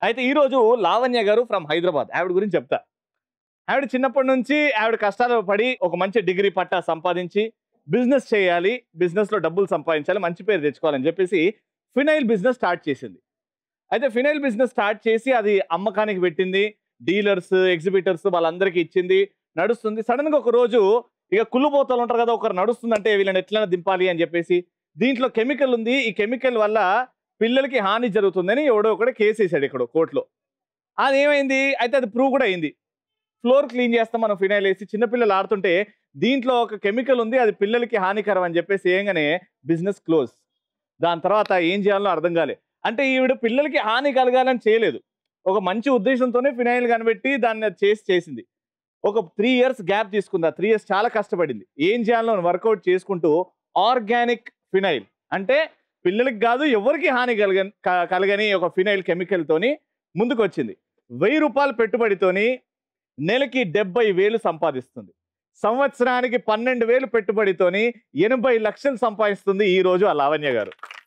అయితే ఈ రోజు లావణ్య గారు ఫ్రమ్ హైదరాబాద్ ఆవిడ గురించి చెప్తా. ఆవిడ చిన్నప్పటి నుంచి ఆవిడ కష్టాలు పడి ఒక మంచి డిగ్రీ పట్టా సంపాదించి బిజినెస్ చేయాలి, బిజినెస్ లో డబ్బులు సంపాదించాలి, మంచి పేరు తెచ్చుకోవాలని చెప్పేసి ఫినైల్ బిజినెస్ స్టార్ట్ చేసింది. అయితే ఫినైల్ బిజినెస్ స్టార్ట్ చేసి అది అమ్మకానికి పెట్టింది, డీలర్స్ ఎగ్జిబిటర్స్ వాళ్ళందరికీ ఇచ్చింది, నడుస్తుంది. సడన్ గా ఒక రోజు ఇక కుళ్ళుబోతలు ఉంటారు కదా, ఒకరు నడుస్తుందంటే వీళ్ళని ఎట్లైనా దింపాలి అని చెప్పేసి దీంట్లో కెమికల్ ఉంది, ఈ కెమికల్ వల్ల పిల్లలకి హాని జరుగుతుందని ఎవడో ఒకటి కేసు వేసాడు ఇక్కడ కోర్టులో. అది ఏమైంది, అయితే అది ప్రూవ్ కూడా అయింది. ఫ్లోర్ క్లీన్ చేస్తాం మనం ఫినైల్ వేసి, చిన్నపిల్లలు ఆడుతుంటే దీంట్లో ఒక కెమికల్ ఉంది, అది పిల్లలకి హానికరం అని చెప్పేసి ఏంగానే బిజినెస్ క్లోజ్. దాని తర్వాత ఏం చేయాలో అర్థం కాలే. అంటే ఈవిడ పిల్లలకి హాని కలగాలని చేయలేదు, ఒక మంచి ఉద్దేశంతోనే ఫినైల్ కనిపెట్టి దాన్ని చేసింది. ఒక 3 years గ్యాప్ తీసుకుంది. ఆ 3 years చాలా కష్టపడింది. ఏం చేయాలో వర్కౌట్ చేసుకుంటూ ఆర్గానిక్ ఫినైల్ అంటే పిల్లలకి కాదు ఎవరికి హాని కలగని ఒక ఫినైల్ కెమికల్ తోని ముందుకు వచ్చింది. ₹1000 పెట్టుబడితోని నెలకి 70,000 సంపాదిస్తుంది. సంవత్సరానికి 12,000 పెట్టుబడితోని 80 లక్షలు సంపాదిస్తుంది ఈ రోజు ఆ లావణ్య గారు.